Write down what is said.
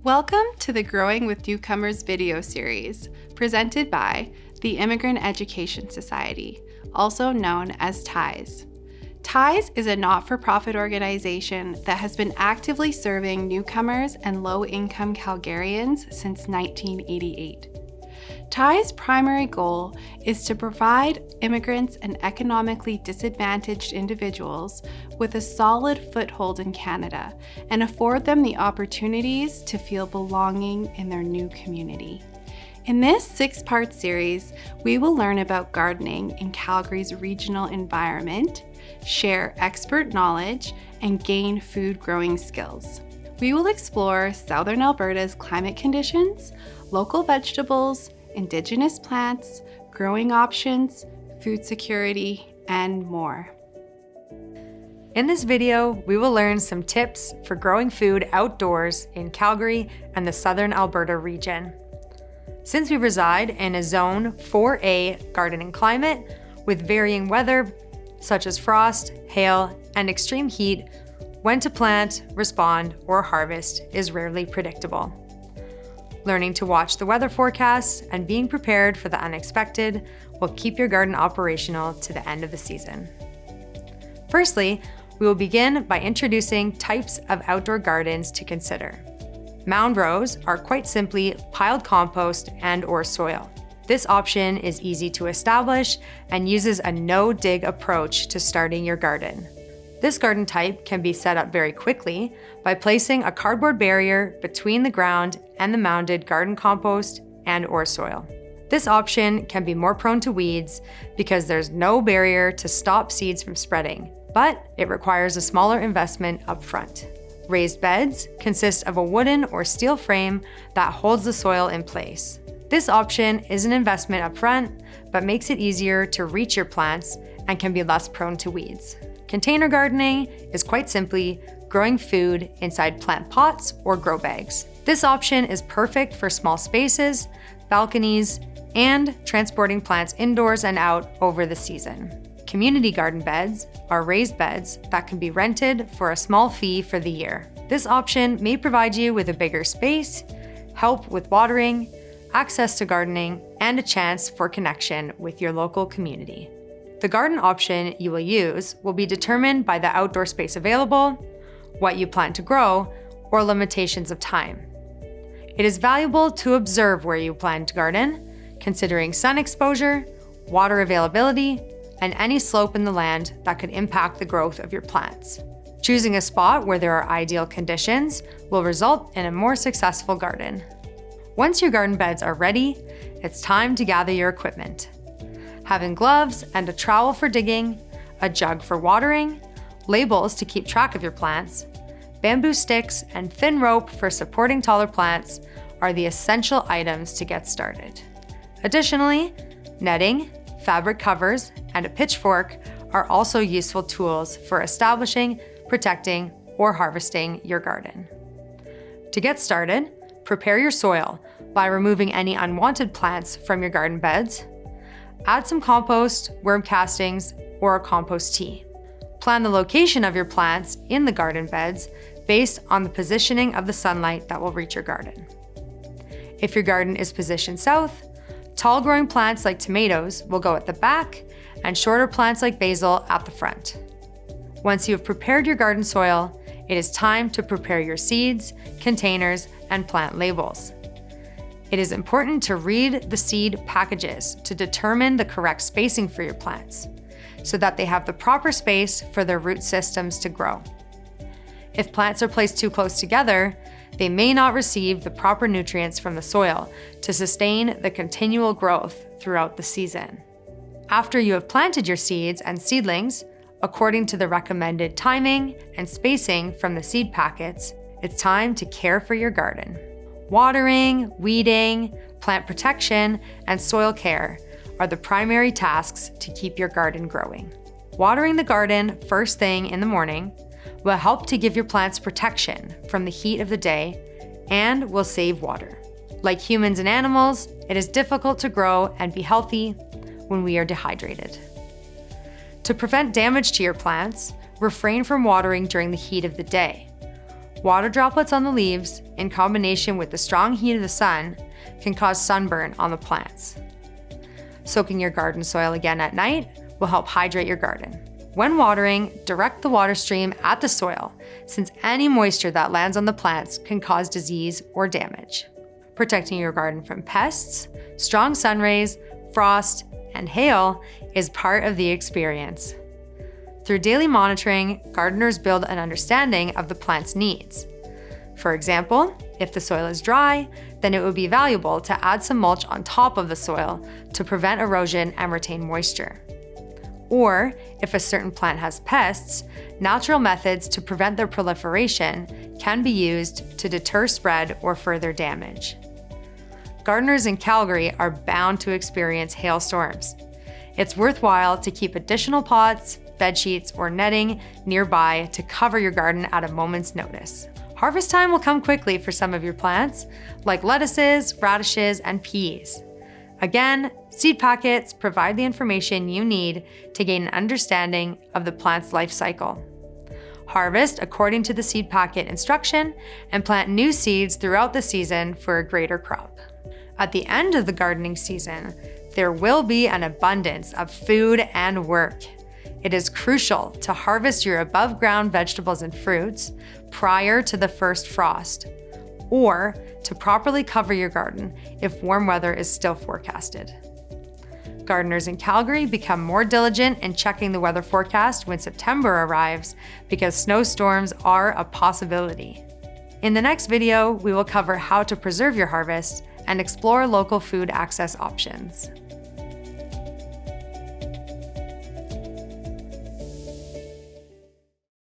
Welcome to the Growing with Newcomers video series, presented by the Immigrant Education Society, also known as TIES. TIES is a not-for-profit organization that has been actively serving newcomers and low-income Calgarians since 1988. TIE's primary goal is to provide immigrants and economically disadvantaged individuals with a solid foothold in Canada and afford them the opportunities to feel belonging in their new community. In this 6-part series, we will learn about gardening in Calgary's regional environment, share expert knowledge, and gain food growing skills. We will explore Southern Alberta's climate conditions, local vegetables, Indigenous plants, growing options, food security, and more. In this video, we will learn some tips for growing food outdoors in Calgary and the Southern Alberta region. Since we reside in a Zone 4A gardening climate with varying weather such as frost, hail, and extreme heat, when to plant, respond, or harvest is rarely predictable. Learning to watch the weather forecasts and being prepared for the unexpected will keep your garden operational to the end of the season. Firstly, we will begin by introducing types of outdoor gardens to consider. Mound rows are quite simply piled compost and/or soil. This option is easy to establish and uses a no-dig approach to starting your garden. This garden type can be set up very quickly by placing a cardboard barrier between the ground and the mounded garden compost and/or soil. This option can be more prone to weeds because there's no barrier to stop seeds from spreading, but it requires a smaller investment up front. Raised beds consist of a wooden or steel frame that holds the soil in place. This option is an investment up front, but makes it easier to reach your plants and can be less prone to weeds. Container gardening is quite simply growing food inside plant pots or grow bags. This option is perfect for small spaces, balconies, and transporting plants indoors and out over the season. Community garden beds are raised beds that can be rented for a small fee for the year. This option may provide you with a bigger space, help with watering, access to gardening, and a chance for connection with your local community. The garden option you will use will be determined by the outdoor space available, what you plan to grow, or limitations of time. It is valuable to observe where you plan to garden, considering sun exposure, water availability, and any slope in the land that could impact the growth of your plants. Choosing a spot where there are ideal conditions will result in a more successful garden. Once your garden beds are ready, it's time to gather your equipment. Having gloves and a trowel for digging, a jug for watering, labels to keep track of your plants, bamboo sticks, and thin rope for supporting taller plants are the essential items to get started. Additionally, netting, fabric covers, and a pitchfork are also useful tools for establishing, protecting, or harvesting your garden. To get started, prepare your soil by removing any unwanted plants from your garden beds. Add some compost, worm castings, or a compost tea. Plan the location of your plants in the garden beds based on the positioning of the sunlight that will reach your garden. If your garden is positioned south, tall growing plants like tomatoes will go at the back and shorter plants like basil at the front. Once you have prepared your garden soil, it is time to prepare your seeds, containers, and plant labels. It is important to read the seed packages to determine the correct spacing for your plants, so that they have the proper space for their root systems to grow. If plants are placed too close together, they may not receive the proper nutrients from the soil to sustain the continual growth throughout the season. After you have planted your seeds and seedlings, according to the recommended timing and spacing from the seed packets, it's time to care for your garden. Watering, weeding, plant protection, and soil care are the primary tasks to keep your garden growing. Watering the garden first thing in the morning will help to give your plants protection from the heat of the day and will save water. Like humans and animals, it is difficult to grow and be healthy when we are dehydrated. To prevent damage to your plants, refrain from watering during the heat of the day. Water droplets on the leaves, in combination with the strong heat of the sun, can cause sunburn on the plants. Soaking your garden soil again at night will help hydrate your garden. When watering, direct the water stream at the soil, since any moisture that lands on the plants can cause disease or damage. Protecting your garden from pests, strong sun rays, frost, and hail is part of the experience. Through daily monitoring, gardeners build an understanding of the plant's needs. For example, if the soil is dry, then it would be valuable to add some mulch on top of the soil to prevent erosion and retain moisture. Or, if a certain plant has pests, natural methods to prevent their proliferation can be used to deter spread or further damage. Gardeners in Calgary are bound to experience hailstorms. It's worthwhile to keep additional pots, bed sheets, or netting nearby to cover your garden at a moment's notice. Harvest time will come quickly for some of your plants, like lettuces, radishes, and peas. Again, seed packets provide the information you need to gain an understanding of the plant's life cycle. Harvest according to the seed packet instruction and plant new seeds throughout the season for a greater crop. At the end of the gardening season, there will be an abundance of food and work. It is crucial to harvest your above-ground vegetables and fruits prior to the first frost, or to properly cover your garden if warm weather is still forecasted. Gardeners in Calgary become more diligent in checking the weather forecast when September arrives because snowstorms are a possibility. In the next video, we will cover how to preserve your harvest and explore local food access options.